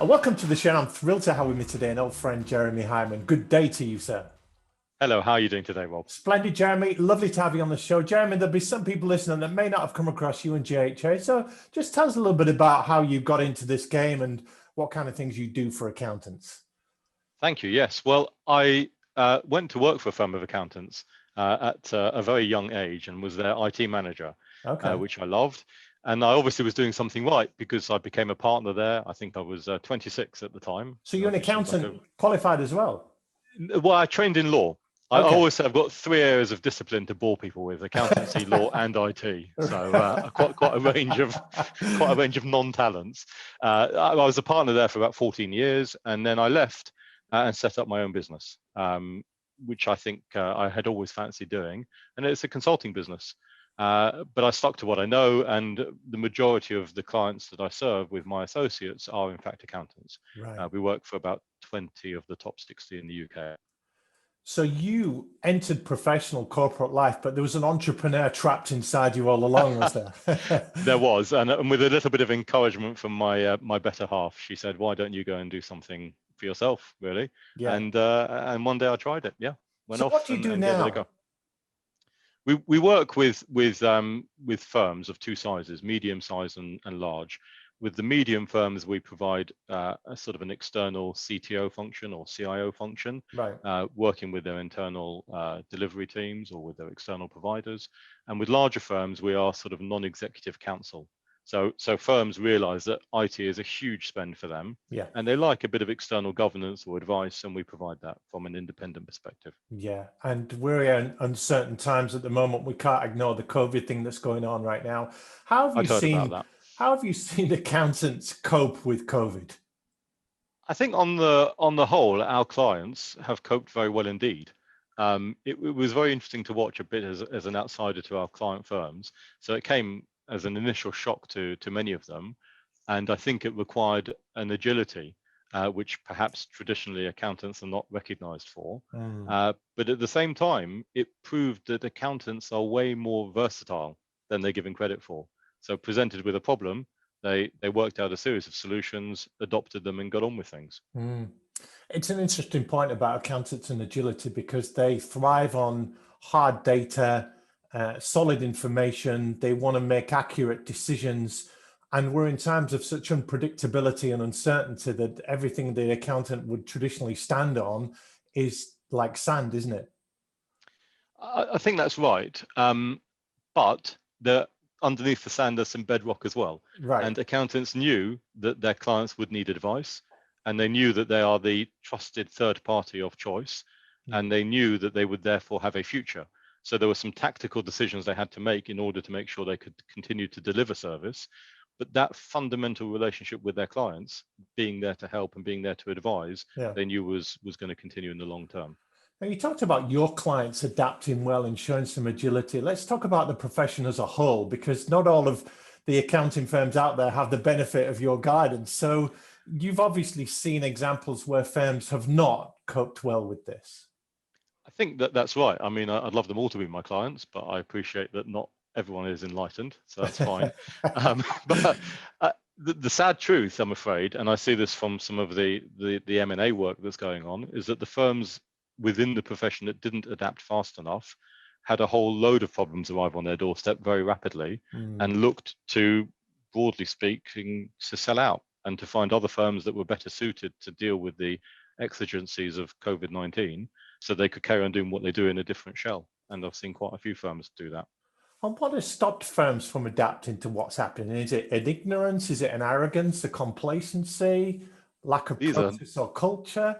Welcome to the show. I'm thrilled to have with me today an old friend, Jeremy Hyman. Good day to you, sir. Hello, how are you doing today, Rob? Splendid, Jeremy. Lovely to have you on the show. Jeremy, there'll be some people listening that may not have come across you and JHA. So just tell us a little bit about how you got into this game and what kind of things you do for accountants. Thank you. Yes. Well, I went to work for a firm of accountants at a very young age and was their IT manager, which I loved. And I obviously was doing something right because I became a partner there. I think I was 26 at the time. So you're an accountant qualified as well? Well, I trained in law. I always say I've got 3 areas of discipline to bore people with: accountancy, law, and IT. So quite a range of non-talents. I was a partner there for about 14 years, and then I left and set up my own business, which I think I had always fancied doing, and it's a consulting business. But I stuck to what I know, and the majority of the clients that I serve with my associates are in fact accountants. Right. We work for about 20 of the top 60 in the UK. So you entered professional corporate life, but there was an entrepreneur trapped inside you all along, was there? There was, and with a little bit of encouragement from my better half, she said, "Why don't you go and do something for yourself, really?" Yeah. And one day I tried it. Yeah, went off. What do you do now? Gave it a go. We work with firms of two sizes, medium size and large. With the medium firms, we provide a sort of an external CTO function or CIO function, right. Working with their internal delivery teams or with their external providers. And with larger firms, we are sort of non-executive counsel. So firms realize that IT is a huge spend for them, yeah, and they like a bit of external governance or advice, and we provide that from an independent perspective. Yeah, and we're in uncertain times at the moment. We can't ignore the COVID thing that's going on right now. How have you seen accountants cope with COVID? I think on the whole, our clients have coped very well indeed. It was very interesting to watch a bit as an outsider to our client firms. So it came as an initial shock to many of them, and I think it required an agility which perhaps traditionally accountants are not recognized for. But at the same time, it proved that accountants are way more versatile than they're given credit for. So presented with a problem, they worked out a series of solutions, adopted them, and got on with things. It's an interesting point about accountants and agility because they thrive on hard data, solid information. They want to make accurate decisions. And we're in times of such unpredictability and uncertainty that everything the accountant would traditionally stand on is like sand, isn't it? I think that's right. But underneath the sand, there's some bedrock as well. Right. And accountants knew that their clients would need advice, and they knew that they are the trusted third party of choice, and they knew that they would therefore have a future. So there were some tactical decisions they had to make in order to make sure they could continue to deliver service. But that fundamental relationship with their clients, being there to help and being there to advise, they knew was going to continue in the long term. Now, you talked about your clients adapting well and showing some agility. Let's talk about the profession as a whole, because not all of the accounting firms out there have the benefit of your guidance. So you've obviously seen examples where firms have not coped well with this. I think that's right. I mean, I'd love them all to be my clients, but I appreciate that not everyone is enlightened, so that's fine. But the sad truth, I'm afraid, and I see this from some of the M&A work that's going on, is that the firms within the profession that didn't adapt fast enough had a whole load of problems arrive on their doorstep very rapidly and looked to, broadly speaking, to sell out and to find other firms that were better suited to deal with the exigencies of COVID-19 so they could carry on doing what they do in a different shell. And I've seen quite a few firms do that. And what has stopped firms from adapting to what's happening? Is it an ignorance? Is it an arrogance, a complacency, lack of process or culture?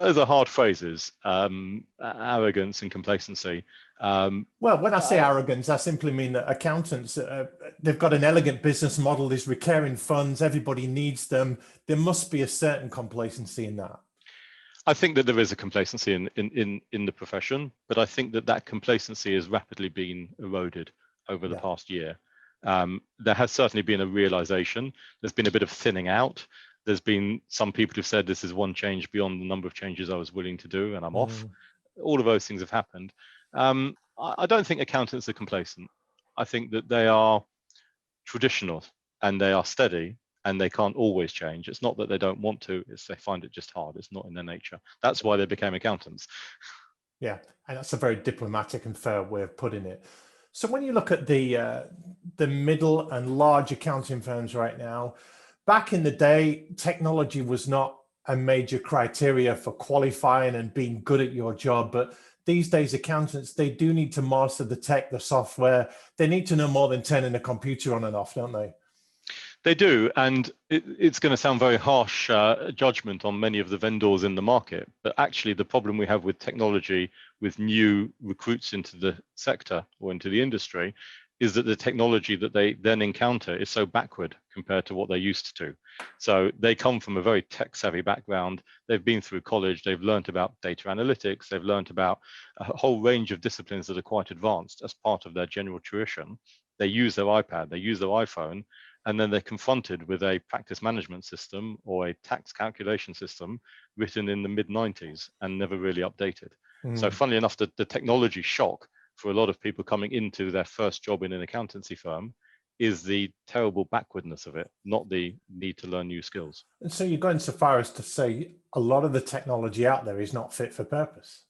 Those are hard phrases, arrogance and complacency. Well, when I say arrogance, I simply mean that accountants, they've got an elegant business model, there's recurring funds, everybody needs them. There must be a certain complacency in that. I think that there is a complacency in the profession, but I think that complacency has rapidly been eroded over the past year. There has certainly been a realization. There's been a bit of thinning out. There's been some people who've said this is one change beyond the number of changes I was willing to do, and I'm off. All of those things have happened. I don't think accountants are complacent. I think that they are traditional and they are steady and they can't always change. It's not that they don't want to, it's they find it just hard. It's not in their nature. That's why they became accountants. Yeah, and that's a very diplomatic and fair way of putting it. So when you look at the middle and large accounting firms right now, back in the day, technology was not a major criteria for qualifying and being good at your job. But these days, accountants, they do need to master the tech, the software. They need to know more than turning a computer on and off, don't they? They do, and it's going to sound very harsh judgment on many of the vendors in the market, but actually the problem we have with technology, with new recruits into the sector or into the industry, is that the technology that they then encounter is so backward compared to what they're used to. So they come from a very tech-savvy background. They've been through college, they've learned about data analytics, they've learned about a whole range of disciplines that are quite advanced as part of their general tuition. They use their iPad, they use their iPhone, and then they're confronted with a practice management system or a tax calculation system written in the mid-90s and never really updated. So funnily enough, the technology shock for a lot of people coming into their first job in an accountancy firm is the terrible backwardness of it, not the need to learn new skills. And so you're going so far as to say a lot of the technology out there is not fit for purpose.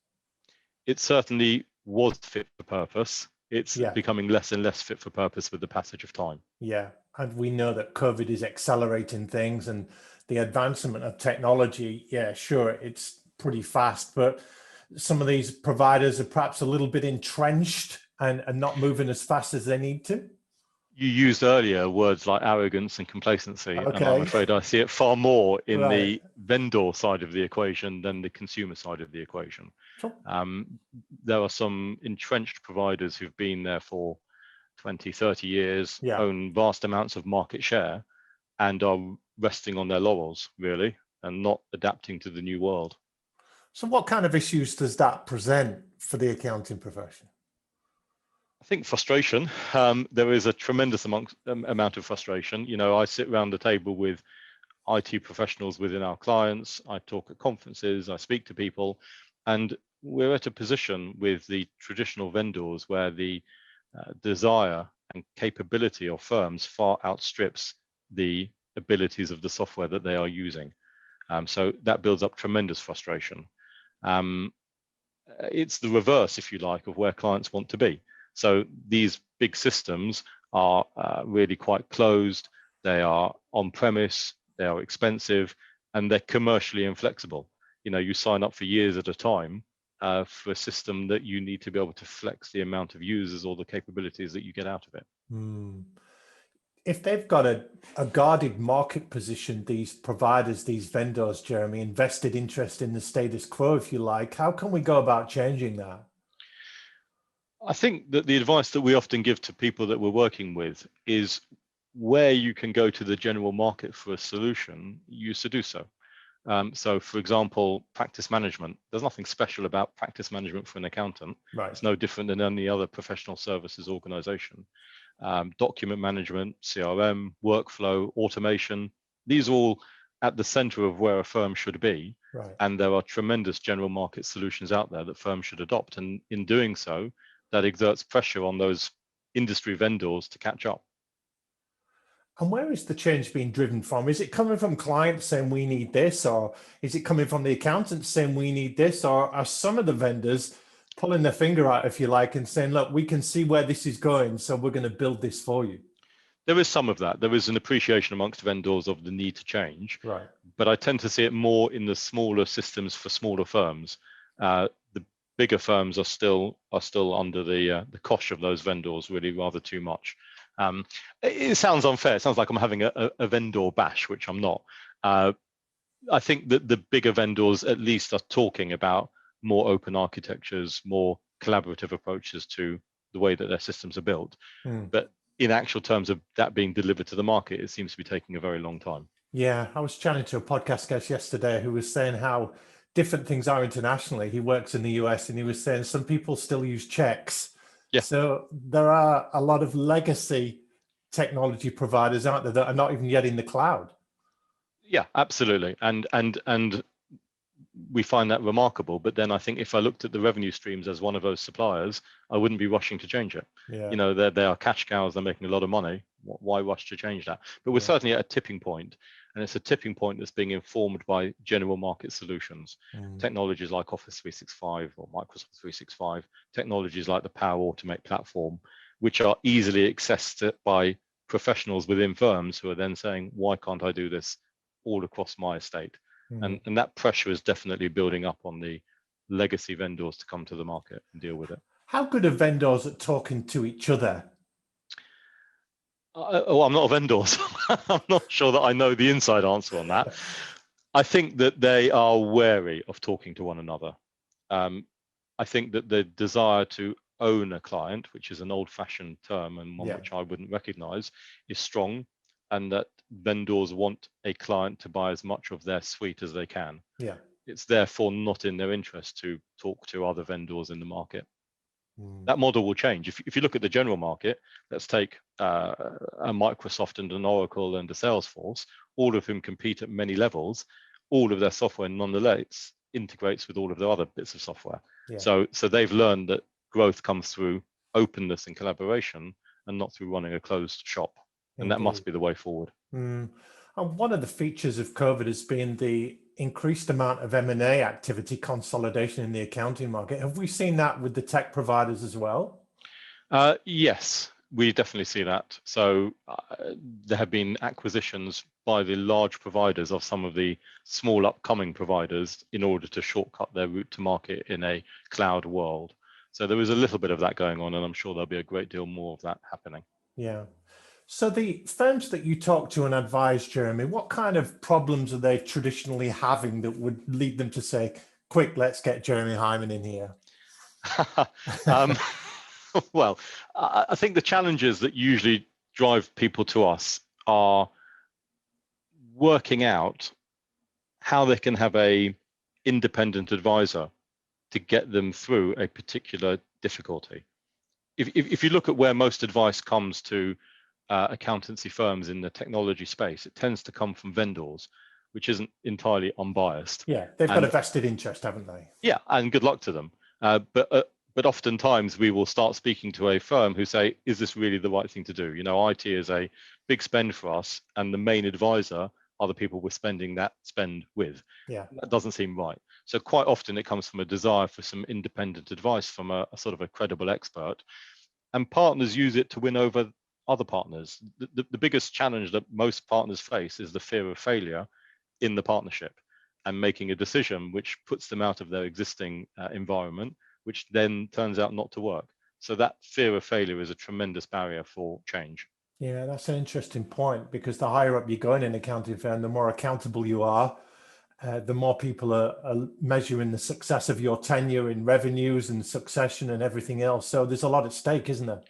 It certainly was fit for purpose. It's becoming less and less fit for purpose with the passage of time. Yeah, and we know that COVID is accelerating things, and the advancement of technology, yeah, sure, it's pretty fast, but some of these providers are perhaps a little bit entrenched and not moving as fast as they need to. You used earlier words like arrogance and complacency, and I'm afraid I see it far more in the vendor side of the equation than the consumer side of the equation. Sure. There are some entrenched providers who've been there for 20, 30 years, own vast amounts of market share, and are resting on their laurels, really, and not adapting to the new world. So what kind of issues does that present for the accounting profession? I think frustration. There is a tremendous amount of frustration. You know, I sit around the table with IT professionals within our clients. I talk at conferences, I speak to people, and we're at a position with the traditional vendors where the desire and capability of firms far outstrips the abilities of the software that they are using. So that builds up tremendous frustration. It's the reverse, if you like, of where clients want to be. So these big systems are really quite closed. They are on-premise, they are expensive, and they're commercially inflexible. You know, you sign up for years at a time for a system that you need to be able to flex the amount of users or the capabilities that you get out of it. If they've got a guarded market position, these providers, these vendors, Jeremy, invested interest in the status quo, if you like, how can we go about changing that? I think that the advice that we often give to people that we're working with is where you can go to the general market for a solution, you used to do so. So, for example, practice management. There's nothing special about practice management for an accountant. Right. It's no different than any other professional services organization. Document management, CRM, workflow, automation, these are all at the center of where a firm should be. Right. And there are tremendous general market solutions out there that firms should adopt. And in doing so, that exerts pressure on those industry vendors to catch up. And where is the change being driven from? Is it coming from clients saying we need this, or is it coming from the accountants saying we need this, or are some of the vendors pulling their finger out, if you like, and saying, look, we can see where this is going, so we're going to build this for you? There is some of that. There is an appreciation amongst vendors of the need to change. Right. But I tend to see it more in the smaller systems for smaller firms. The bigger firms are still under the cosh of those vendors really rather too much. It sounds unfair. It sounds like I'm having a vendor bash, which I'm not. I think that the bigger vendors at least are talking about more open architectures, more collaborative approaches to the way that their systems are built. But in actual terms of that being delivered to the market, it seems to be taking a very long time. Yeah, I was chatting to a podcast guest yesterday who was saying how different things are internationally. He works in the US, and he was saying some people still use checks. Yeah. So there are a lot of legacy technology providers out there that are not even yet in the cloud. Yeah, absolutely. And we find that remarkable. But then I think if I looked at the revenue streams as one of those suppliers, I wouldn't be rushing to change it. Yeah. You know, they are cash cows, they're making a lot of money. Why rush to change that? But we're certainly at a tipping point, and it's a tipping point that's being informed by general market solutions. Technologies like Office 365 or Microsoft 365, technologies like the Power Automate platform, which are easily accessed by professionals within firms who are then saying, why can't I do this all across my estate? And that pressure is definitely building up on the legacy vendors to come to the market and deal with it. How good are vendors at talking to each other? I'm not a vendor, so I'm not sure that I know the inside answer on that. I think that they are wary of talking to one another. I think that the desire to own a client, which is an old-fashioned term and one which I wouldn't recognize, is strong, and that vendors want a client to buy as much of their suite as they can. Yeah. It's therefore not in their interest to talk to other vendors in the market. That model will change. If you look at the general market, let's take a Microsoft and an Oracle and a Salesforce, all of whom compete at many levels. All of their software nonetheless integrates with all of their other bits of software. So they've learned that growth comes through openness and collaboration and not through running a closed shop. And that must be the way forward. And one of the features of COVID has been the increased amount of M&A activity, consolidation in the accounting market. Have we seen that with the tech providers as well? Yes, we definitely see that. So there have been acquisitions by the large providers of some of the small upcoming providers in order to shortcut their route to market in a cloud world. So there is a little bit of that going on, and I'm sure there'll be a great deal more of that happening. Yeah. So the firms that you talk to and advise, Jeremy, what kind of problems are they traditionally having that would lead them to say, quick, let's get Jeremy Hyman in here? Well, I think the challenges that usually drive people to us are working out how they can have an independent advisor to get them through a particular difficulty. If you look at where most advice comes to accountancy firms in the technology space, it tends to come from vendors, which isn't entirely unbiased. Yeah, they've got a vested interest, haven't they? Yeah, and good luck to them. But oftentimes we will start speaking to a firm who say, is this really the right thing to do? You know, IT is a big spend for us, and the main advisor are the people we're spending that spend with. Yeah, that doesn't seem right. So quite often it comes from a desire for some independent advice from a sort of a credible expert, and partners use it to win over other partners. The biggest challenge that most partners face is the fear of failure in the partnership and making a decision which puts them out of their existing environment, which then turns out not to work. So that fear of failure is a tremendous barrier for change. Yeah, that's an interesting point, because the higher up you go in an accounting firm, the more accountable you are, the more people are measuring the success of your tenure in revenues and succession and everything else. So there's a lot at stake, isn't there?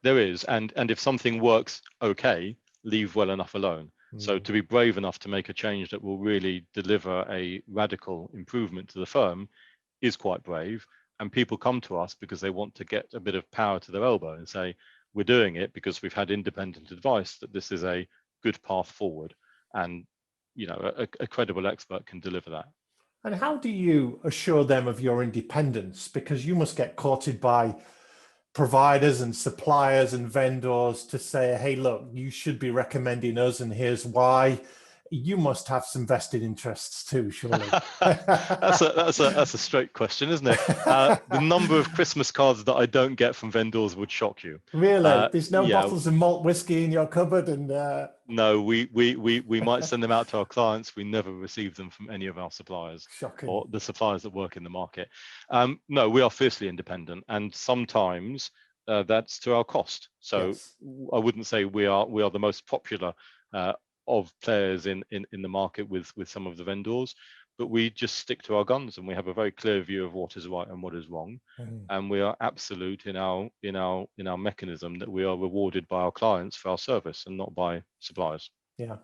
There is, and if something works okay, leave well enough alone. So to be brave enough to make a change that will really deliver a radical improvement to the firm is quite brave. And people come to us because they want to get a bit of power to their elbow and say, we're doing it because we've had independent advice that this is a good path forward. And, you know, a credible expert can deliver that. And how do you assure them of your independence? Because you must get courted by providers and suppliers and vendors to say, hey, look, you should be recommending us, and here's why. You must have some vested interests too, surely. That's a straight question, isn't it? The number of Christmas cards that I don't get from vendors would shock you. Really? There's no bottles of malt whiskey in your cupboard? And no, we might send them out to our clients. We never receive them from any of our suppliers. Shocking. Or the suppliers that work in the market. No, we are fiercely independent, and sometimes that's to our cost. So yes. I wouldn't say we are the most popular of players in the market with some of the vendors, but we just stick to our guns, and we have a very clear view of what is right and what is wrong. And we are absolute in our mechanism that we are rewarded by our clients for our service and not by suppliers. Yeah.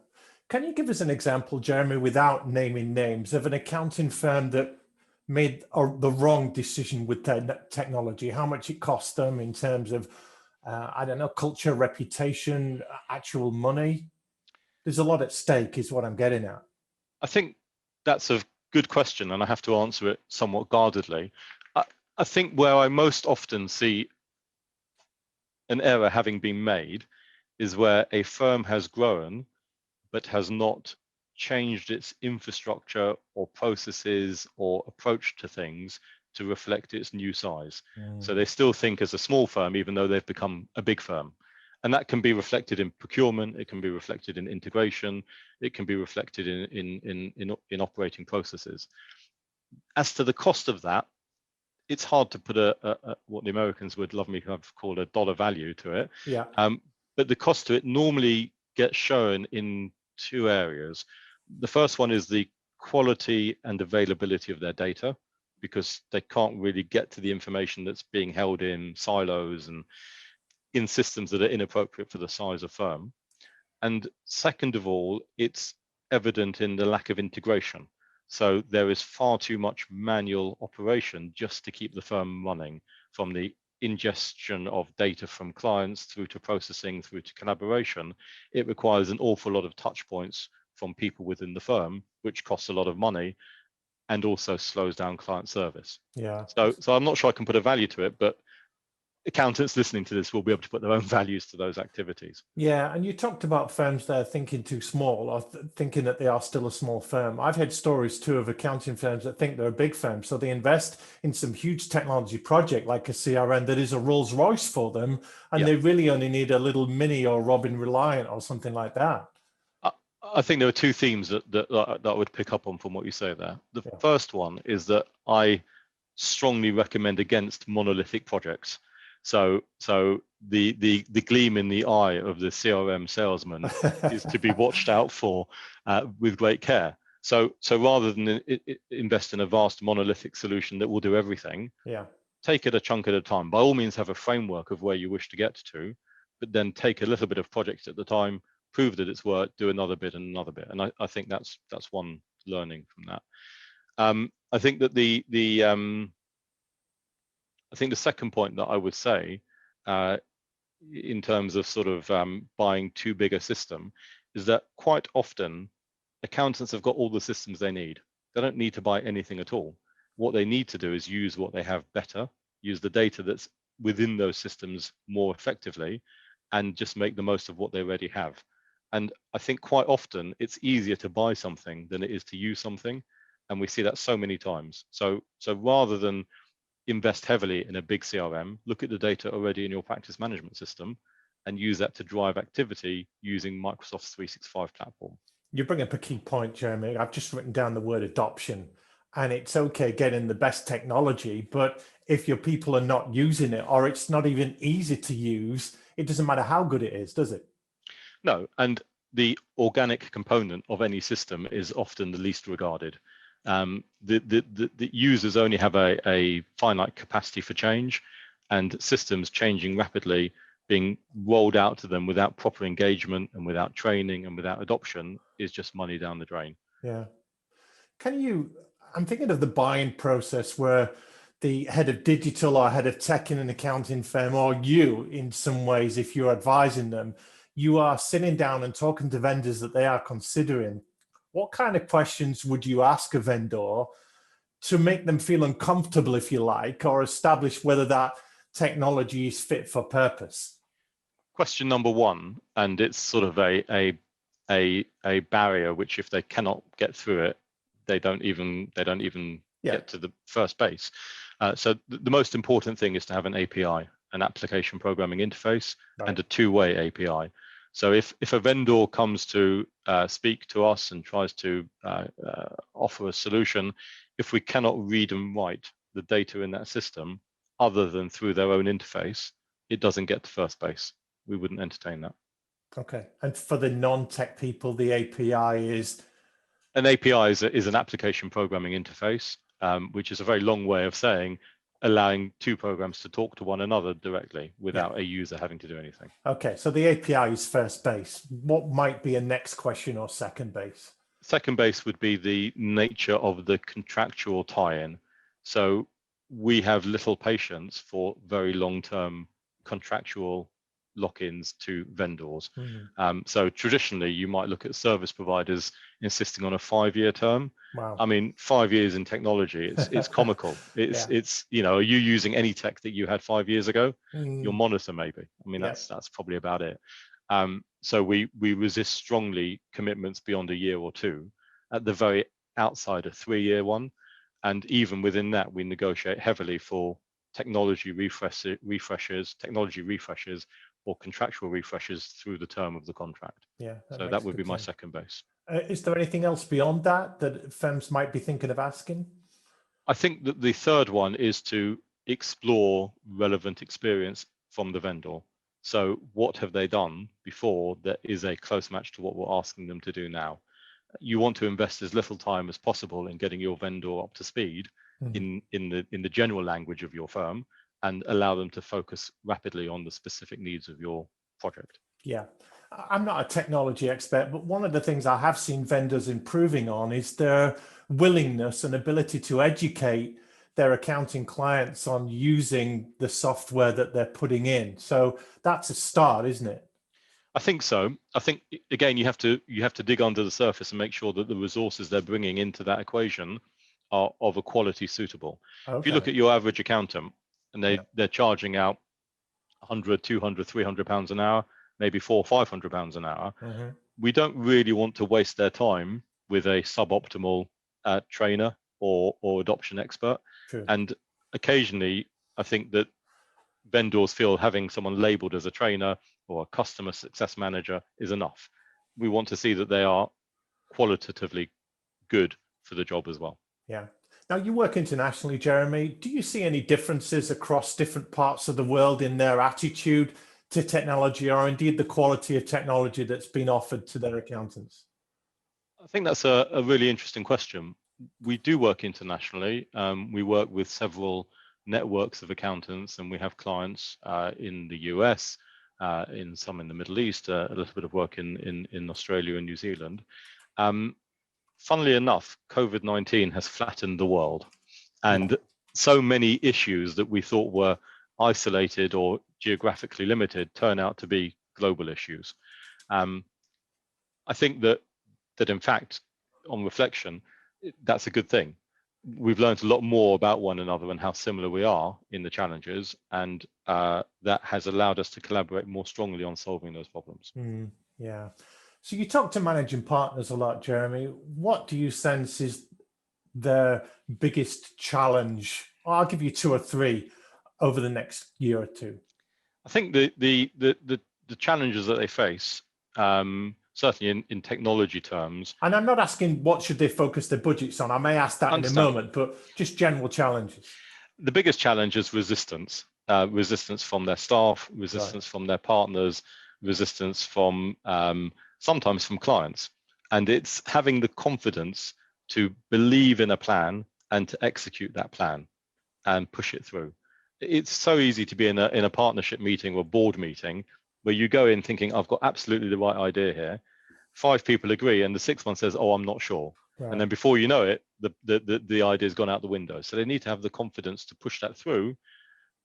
Can you give us an example, Jeremy, without naming names, of an accounting firm that made the wrong decision with their technology? How much it cost them in terms of I don't know, culture, reputation, actual money? There's a lot at stake, is what I'm getting at. I think that's of good question, and I have to answer it somewhat guardedly. I think where I most often see an error having been made is where a firm has grown but has not changed its infrastructure or processes or approach to things to reflect its new size. So they still think as a small firm, even though they've become a big firm. And that can be reflected in procurement, it can be reflected in integration, it can be reflected in operating processes. As to the cost of that, it's hard to put a what the Americans would love me to have called a dollar value to it. Yeah. But the cost to it normally gets shown in two areas. The first one is the quality and availability of their data, because they can't really get to the information that's being held in silos and in systems that are inappropriate for the size of firm. And second of all, it's evident in the lack of integration. So there is far too much manual operation just to keep the firm running, from the ingestion of data from clients through to processing, through to collaboration. It requires an awful lot of touch points from people within the firm, which costs a lot of money and also slows down client service. Yeah. So I'm not sure I can put a value to it, but accountants listening to this will be able to put their own values to those activities. Yeah, and you talked about firms that are thinking too small, or thinking that they are still a small firm. I've had stories too of accounting firms that think they're a big firm, so they invest in some huge technology project like a CRM that is a Rolls Royce for them, and they really only need a little Mini or Robin Reliant or something like that. I think there are two themes that I would pick up on from what you say there. The first one is that I strongly recommend against monolithic projects. So the gleam in the eye of the CRM salesman is to be watched out for with great care. So rather than invest in a vast monolithic solution that will do everything, take it a chunk at a time. By all means, have a framework of where you wish to get to, but then take a little bit of projects at the time, prove that it's worked, do another bit and another bit. And I think that's one learning from that. I think that I think the second point that I would say, in terms of sort of buying too big a system, is that quite often accountants have got all the systems they need. They don't need to buy anything at all. What they need to do is use what they have better, use the data that's within those systems more effectively, and just make the most of what they already have. And I think quite often it's easier to buy something than it is to use something. And we see that so many times. So rather than invest heavily in a big CRM, look at the data already in your practice management system and use that to drive activity using Microsoft's 365 platform. You bring up a key point, Jeremy. I've just written down the word adoption, and it's okay getting the best technology, but if your people are not using it, or it's not even easy to use, it doesn't matter how good it is, does it? No, and the organic component of any system is often the least regarded. The users only have a finite capacity for change, and systems changing rapidly, being rolled out to them without proper engagement and without training and without adoption is just money down the drain. Yeah. I'm thinking of the buying process where the head of digital or head of tech in an accounting firm, or you in some ways, if you're advising them, you are sitting down and talking to vendors that they are considering. What kind of questions would you ask a vendor to make them feel uncomfortable, if you like, or establish whether that technology is fit for purpose? Question number one, and it's sort of a barrier which, if they cannot get through it, they don't even get to the first base. So the most important thing is to have an API, an application programming interface, and a two-way API. So if a vendor comes to speak to us and tries to offer a solution, if we cannot read and write the data in that system other than through their own interface, it doesn't get to first base. We wouldn't entertain that. Okay. And for the non-tech people, the API is? An API is an application programming interface, which is a very long way of saying allowing two programs to talk to one another directly without a user having to do anything. Okay, so the API is first base. What might be a next question or second base? Second base would be the nature of the contractual tie-in. So we have little patience for very long-term contractual lock-ins to vendors. Mm. So traditionally, you might look at service providers insisting on a 5-year term. Wow. I mean, 5 years in technology, it's comical. Yeah. It's are you using any tech that you had 5 years ago? Your Mm. monitor, maybe. I mean, Yeah. that's probably about it. So we resist strongly commitments beyond a year or two, at the very outside a 3-year one, and even within that, we negotiate heavily for technology refreshers, or contractual refreshers through the term of the contract. Yeah. So that would be my second base. Is there anything else beyond that firms might be thinking of asking? I think that the third one is to explore relevant experience from the vendor. So what have they done before that is a close match to what we're asking them to do now? You want to invest as little time as possible in getting your vendor up to speed in the general language of your firm, and allow them to focus rapidly on the specific needs of your project. Yeah, I'm not a technology expert, but one of the things I have seen vendors improving on is their willingness and ability to educate their accounting clients on using the software that they're putting in. So that's a start, isn't it? I think so. I think, again, you have to dig under the surface and make sure that the resources they're bringing into that equation are of a quality suitable. Okay. If you look at your average accountant, and they're charging out 100, 200, 300 pounds an hour, maybe 400 or 500 pounds an hour, we don't really want to waste their time with a suboptimal trainer or adoption expert. True. And occasionally, I think that vendors feel having someone labeled as a trainer or a customer success manager is enough. We want to see that they are qualitatively good for the job as well. Yeah. Now, you work internationally, Jeremy. Do you see any differences across different parts of the world in their attitude to technology, or indeed the quality of technology that's been offered to their accountants? I think that's a really interesting question. We do work internationally. We work with several networks of accountants, and we have clients in the US, in some in the Middle East, a little bit of work in Australia and New Zealand. Funnily enough, COVID-19 has flattened the world, and so many issues that we thought were isolated or geographically limited turn out to be global issues. I think that in fact, on reflection, that's a good thing. We've learned a lot more about one another and how similar we are in the challenges, and that has allowed us to collaborate more strongly on solving those problems. Yeah. So you talk to managing partners a lot, Jeremy. What do you sense is the biggest challenge? I'll give you 2 or 3 over the next year or 2. I think the challenges that they face, certainly in technology terms. And I'm not asking what should they focus their budgets on. I may ask that in a moment, but just general challenges. The biggest challenge is resistance. Resistance from their staff, resistance from their partners, resistance from sometimes from clients. And it's having the confidence to believe in a plan and to execute that plan and push it through. It's so easy to be in a partnership meeting or board meeting where you go in thinking, I've got absolutely the right idea here. 5 people agree, and the 6th one says, oh, I'm not sure. Right. And then before you know it, the idea's gone out the window. So they need to have the confidence to push that through,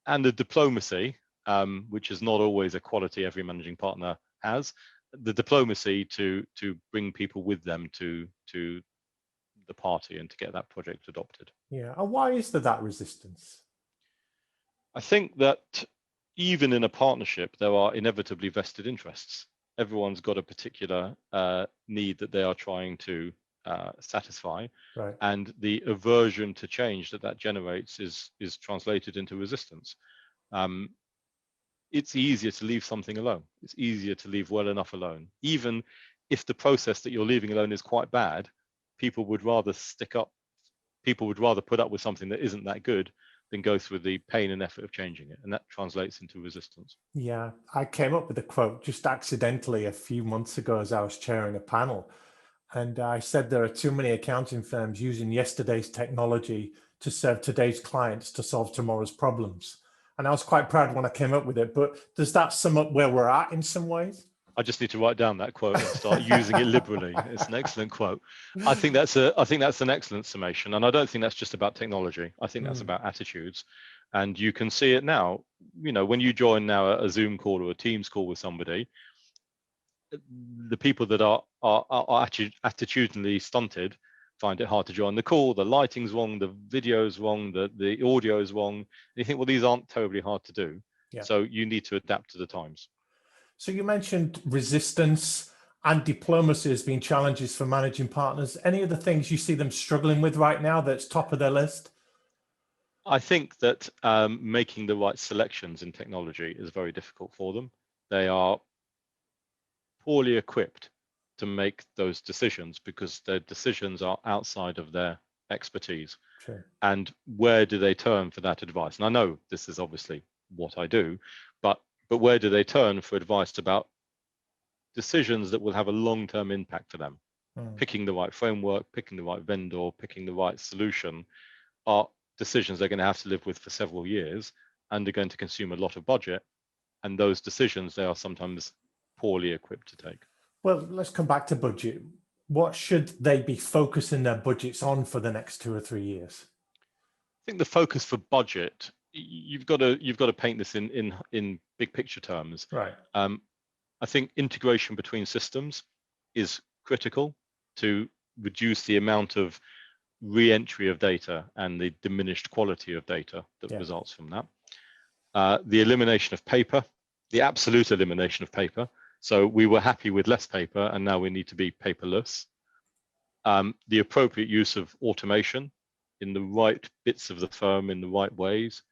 and the diplomacy, which is not always a quality every managing partner has, the diplomacy to bring people with them to the party and to get that project adopted. Yeah, and why is there that resistance? I think that even in a partnership, there are inevitably vested interests. Everyone's got a particular need that they are trying to satisfy, right. And the aversion to change that generates is translated into resistance. It's easier to leave something alone. It's easier to leave well enough alone. Even if the process that you're leaving alone is quite bad, people would rather put up with something that isn't that good than go through the pain and effort of changing it. And that translates into resistance. Yeah, I came up with a quote just accidentally a few months ago as I was chairing a panel. And I said there are too many accounting firms using yesterday's technology to serve today's clients to solve tomorrow's problems. And I was quite proud when I came up with it. But does that sum up where we're at in some ways? I just need to write down that quote and start using it liberally. It's an excellent quote. I think that's an excellent summation. And I don't think that's just about technology. I think that's about attitudes. And you can see it now. When you join now a Zoom call or a Teams call with somebody, the people that are attitudinally stunted find it hard to join the call. The lighting's wrong, the video's wrong, the audio is wrong. And you think, well, these aren't terribly hard to do. Yeah. So you need to adapt to the times. So you mentioned resistance and diplomacy as being challenges for managing partners. Any of the things you see them struggling with right now that's top of their list? I think that making the right selections in technology is very difficult for them. They are poorly equipped to make those decisions because their decisions are outside of their expertise. Sure. And where do they turn for that advice? And I know this is obviously what I do, but where do they turn for advice about decisions that will have a long-term impact for them? Picking the right framework, picking the right vendor, picking the right solution are decisions they're going to have to live with for several years, and they're going to consume a lot of budget. And those decisions they are sometimes poorly equipped to take. Well, let's come back to budget. What should they be focusing their budgets on for the next 2 or 3 years? I think the focus for budget, you've got to paint this in big picture terms. Right. I think integration between systems is critical to reduce the amount of re-entry of data and the diminished quality of data that results from that. The elimination of paper, the absolute elimination of paper. So we were happy with less paper, and now we need to be paperless. The appropriate use of automation in the right bits of the firm in the right ways.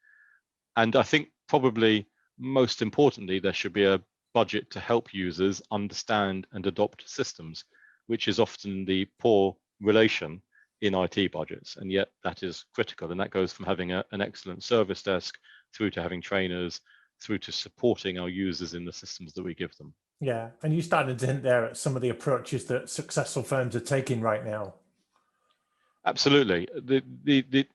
And I think probably most importantly, there should be a budget to help users understand and adopt systems, which is often the poor relation in IT budgets. And yet that is critical. And that goes from having an excellent service desk through to having trainers, through to supporting our users in the systems that we give them. Yeah, and you started to hint there at some of the approaches that successful firms are taking right now. Absolutely. The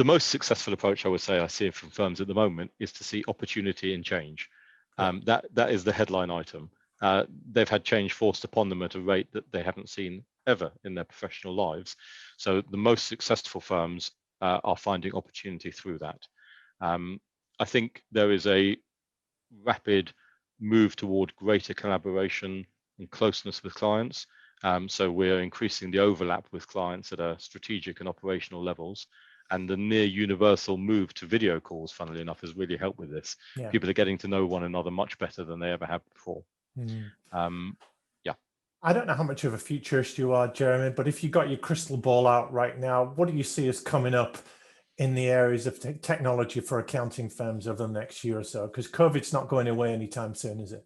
most successful approach I would say I see from firms at the moment is to see opportunity in change. That is the headline item. They've had change forced upon them at a rate that they haven't seen ever in their professional lives. So the most successful firms are finding opportunity through that. I think there is a rapid move toward greater collaboration and closeness with clients. So we're increasing the overlap with clients at a strategic and operational levels. And the near universal move to video calls, funnily enough, has really helped with this. Yeah. People are getting to know one another much better than they ever have before. I don't know how much of a futurist you are, Jeremy, but if you got your crystal ball out right now, what do you see as coming up in the areas of technology for accounting firms over the next year or so? Because COVID's not going away anytime soon, is it?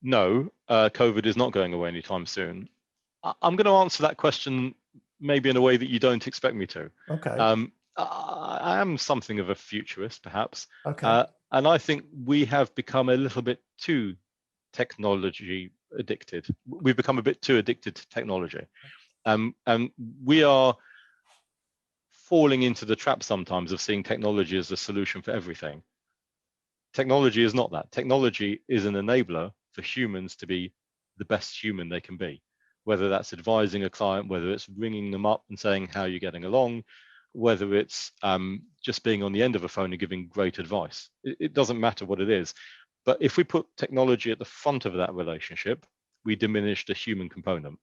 No, COVID is not going away anytime soon. I'm going to answer that question maybe in a way that you don't expect me to. Okay. I am something of a futurist, perhaps. Okay. And I think we have become a little bit too technology addicted. We've become a bit too addicted to technology. And we are falling into the trap sometimes of seeing technology as the solution for everything. Technology is not that. Technology is an enabler for humans to be the best human they can be, whether that's advising a client, whether it's ringing them up and saying how you're getting along, whether it's just being on the end of a phone and giving great advice. It doesn't matter what it is. But if we put technology at the front of that relationship, we diminish the human component.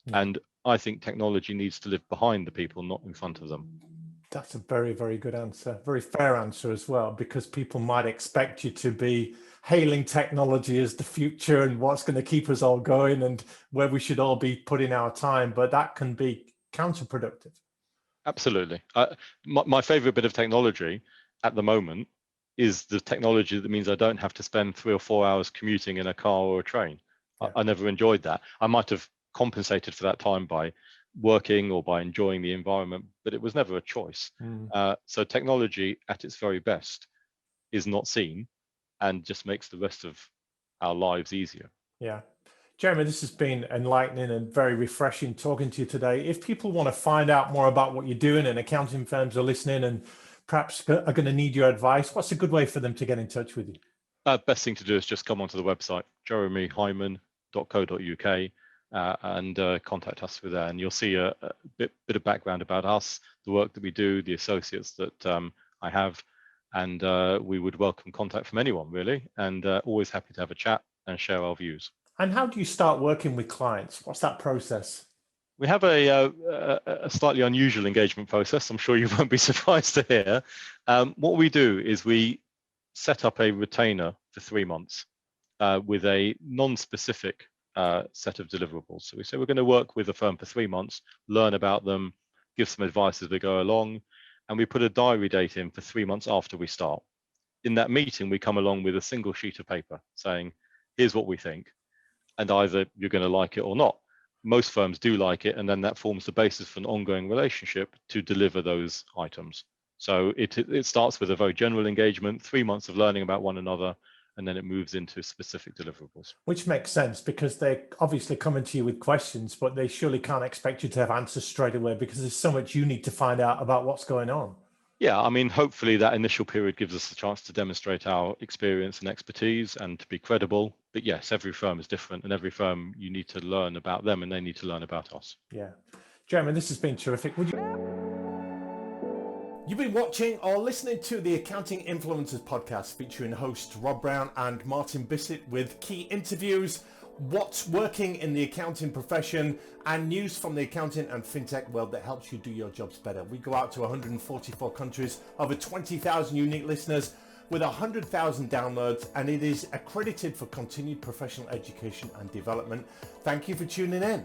Yeah. And I think technology needs to live behind the people, not in front of them. That's a very, very good answer. Very fair answer as well, because people might expect you to be hailing technology as the future and what's going to keep us all going and where we should all be putting our time, but that can be counterproductive. Absolutely. My favorite bit of technology at the moment is the technology that means I don't have to spend 3 or 4 hours commuting in a car or a train. Yeah. I never enjoyed that. I might have compensated for that time by working or by enjoying the environment, but it was never a choice. So technology at its very best is not seen and just makes the rest of our lives easier. Yeah. Jeremy, this has been enlightening and very refreshing talking to you today. If people want to find out more about what you're doing and accounting firms are listening and perhaps are going to need your advice, what's a good way for them to get in touch with you? Best thing to do is just come onto the website, jeremyhyman.co.uk, and contact us through there. And you'll see a bit of background about us, the work that we do, the associates that I have, and we would welcome contact from anyone really, and always happy to have a chat and share our views. And how do you start working with clients? What's that process? We have a slightly unusual engagement process. I'm sure you won't be surprised to hear. What we do is we set up a retainer for 3 months with a non-specific set of deliverables. So we say we're going to work with a firm for 3 months, learn about them, give some advice as we go along, and we put a diary date in for 3 months after we start. In that meeting, we come along with a single sheet of paper saying, here's what we think, and either you're going to like it or not. Most firms do like it, and then that forms the basis for an ongoing relationship to deliver those items. So it starts with a very general engagement, 3 months of learning about one another, and then it moves into specific deliverables. Which makes sense, because they're obviously coming to you with questions, but they surely can't expect you to have answers straight away, because there's so much you need to find out about what's going on. Yeah, I mean, hopefully that initial period gives us a chance to demonstrate our experience and expertise and to be credible. But yes, every firm is different, and every firm, you need to learn about them and they need to learn about us. Yeah. Jeremy, this has been terrific. You've been watching or listening to the Accounting Influencers podcast, featuring hosts Rob Brown and Martin Bissett, with key interviews, what's working in the accounting profession, and news from the accounting and fintech world that helps you do your jobs better. We go out to 144 countries, over 20,000 unique listeners with 100,000 downloads, and it is accredited for continued professional education and development. Thank you for tuning in.